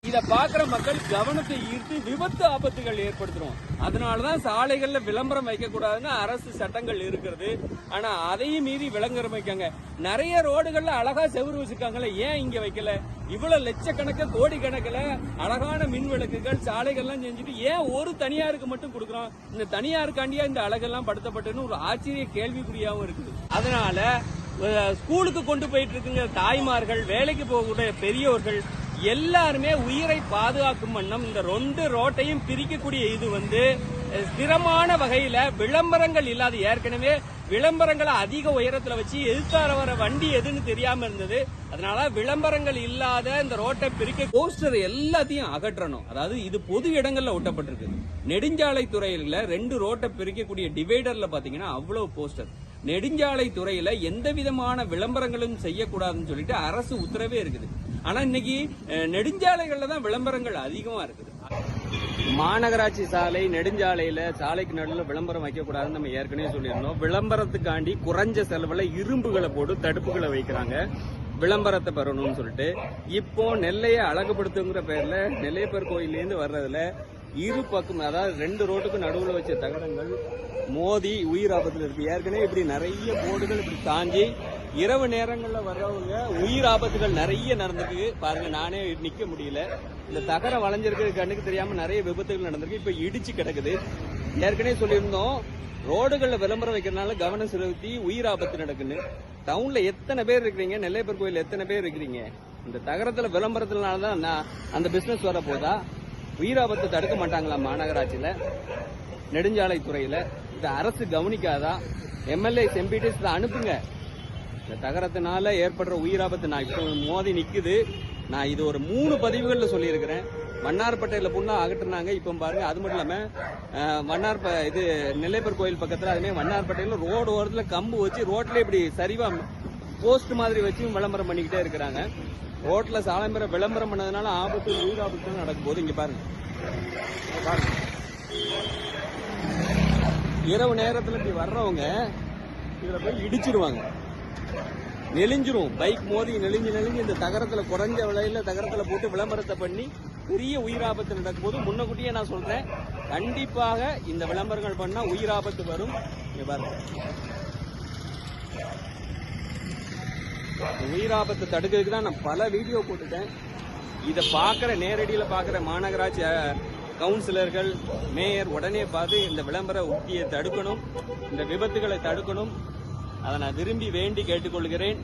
இத பாக்குற மக்கள் கவனத்தை ஈர்த்து விபத்து ஆபத்துகள் ஏற்படுத்துறோம். அதனாலதான் சாலைகள்ல விளம்பரம் வைக்க கூடாதுன்னு அரசு சட்டங்கள் இருக்கிறது. ஆனா அதையும் மீறி விளம்பரம் வைக்காங்க. நிறைய ரோடுகள்ல அழகா செவுரு வச்சிருக்காங்கல்ல, ஏன் இங்க வைக்கல? இவ்வளவு லட்சக்கணக்கில் கோடி கணக்கில் அழகான மின் விளக்குகள் சாலைகள்லாம் செஞ்சுட்டு ஏன் ஒரு தனியாருக்கு மட்டும் கொடுக்குறோம்? இந்த தனியாருக்காண்டியா இந்த அழகெல்லாம் படுத்தப்பட்டுன்னு ஒரு ஆச்சரிய கேள்விக்குறியாகவும் இருக்குது. அதனால ஸ்கூலுக்கு கொண்டு போயிட்டு இருக்குங்க தாய்மார்கள், வேலைக்கு போகக்கூடிய பெரியவர்கள் எல்லாருமே உயிரை பாதுகாக்கும் வண்ணம் இந்த 2 ரோட்டையும் பிரிக்கக்கூடிய இது ஸ்திரமான வகையில விளம்பரங்கள் இல்லாத, ஏற்கனவே விளம்பரங்களை அதிக உயரத்துல வச்சு எதிர்த்தார வர வண்டி எதுன்னு தெரியாம இருந்தது. அதனால விளம்பரங்கள் இல்லாத இந்த ரோட்டை பிரிக்க போஸ்டர் எல்லாத்தையும் அகற்றணும். அதாவது இது பொது இடங்கள்ல ஒட்டப்பட்டிருக்கு. நெடுஞ்சாலை துறையில 2 ரோட்டை பிரிக்கக்கூடிய டிவைடர்ல பாத்தீங்கன்னா அவ்வளவு போஸ்டர். நெடுஞ்சாலை துறையில எந்த விதமான விளம்பரங்களும் செய்யக்கூடாதுன்னு சொல்லிட்டு அரசு உத்தரவே இருக்குது. ஆனா இன்னைக்கு நெடுஞ்சாலைகள்ல தான் விளம்பரங்கள் அதிகமா இருக்குது. மாநகராட்சி சாலை நெடுஞ்சாலையில சாலைக்கு நடுவில் விளம்பரம் வைக்கக்கூடாதுன்னு நம்ம ஏற்கனவே சொல்லியிருந்தோம். விளம்பரத்துக்காண்டி குறைஞ்ச செலவுல இரும்புகளை போட்டு தடுப்புகளை வைக்கிறாங்க விளம்பரத்தை பெறணும்னு சொல்லிட்டு. இப்போ நெல்லையை அழகுபடுத்துங்கிற பேர்ல நெல்லையப்பர் கோயிலேருந்து வர்றதுல இரு பக்கம், அதாவது 2 ரோட்டுக்கு நடுவில் வச்ச தகரங்கள் மோதி உயிர் ஆபத்தில் இருக்கு. ஏற்கனவே இப்படி நிறைய போர்டுகள் இப்படி தாண்டி இரவு நேரங்கள்ல வர்றவங்க உயிர் ஆபத்துகள் நிறைய நடந்திருக்கு. பாருங்க, நானே நிக்க முடியல. இந்த தகரம் வளைஞ்சிருக்கு, கண்ணுக்கு தெரியாம நிறைய விபத்துகள் நடந்திருக்கு. இப்ப இடிச்சு கிடக்குது. ஏற்கனவே சொல்லியிருந்தோம், ரோடுகள்ல விளம்பரம் வைக்கிறதுனால கவனம் செலுத்தி உயிர் ஆபத்து நடக்குன்னு. டவுன்ல எத்தனை பேர் இருக்கிறீங்க? நெல்லையப்பர் கோயில் எத்தனை பேர் இருக்கிறீங்க? இந்த தகரத்துல விளம்பரத்தினாலதான் அந்த பிசினஸ் வர போதா? உயிர் ஆபத்தை தடுக்க மாட்டாங்களா மாநகராட்சியில, நெடுஞ்சாலை துறையில? இத அரசு கவனிக்காதா? எம்எல்ஏ எம்பிடிஸ் அனுப்புங்க. இந்த தகரத்தினால ஏற்படுற உயிர் ஆபத்து நான் இப்ப மோதி நிக்குது. நான் இது ஒரு 3 பதிவுகள்ல சொல்லியிருக்கிறேன். மன்னார்பட்டையில புண்ணா அகற்றுனாங்க. இப்ப பாருங்க, அது மட்டும் இல்லாம இது நெல்லையப்பர் கோயில் பக்கத்துல, அதுமே மன்னார்பட்டையில ரோடு ஓரத்துல கம்பு வச்சு ரோட்ல இப்படி சரிவா போஸ்ட் மாதிரி வச்சு விளம்பரம் பண்ணிக்கிட்டே இருக்கிறாங்க. ரோட்ல சாலை விளம்பரம் பண்ணதுனால ஆபத்து, உயிர் ஆபத்து நடக்கும் போது இங்க பாருங்க. இரவு நேரத்துல இப்படி வர்றவங்க இதுல போய் இடிச்சிருவாங்க, நெளிஞ்சிரும். பைக் மோதி நெளிஞ்சு இந்த தகரத்துல குறைஞ்ச விலையில தகரத்துல போட்டு விளம்பரத்தை பண்ணி பெரிய உயிர் ஆபத்து நடக்கும் போது முன்னக்கூட்டியே நான் சொல்றேன், கண்டிப்பாக இந்த விளம்பரங்கள் பண்ணா உயிர் ஆபத்து வரும். இங்க பாருங்க, உயிர் ஆபத்தை தடுக்கிறதுக்கு தான் நான் பல வீடியோ போட்டுட்டேன். இதை நேரடியில பாக்குற மாநகராட்சி கவுன்சிலர்கள், மேயர் உடனே பார்த்து இந்த விளம்பர உத்தியை தடுக்கணும், இந்த விபத்துகளை தடுக்கணும். அதை நான் விரும்பி வேண்டி கேட்டுக்கொள்கிறேன்.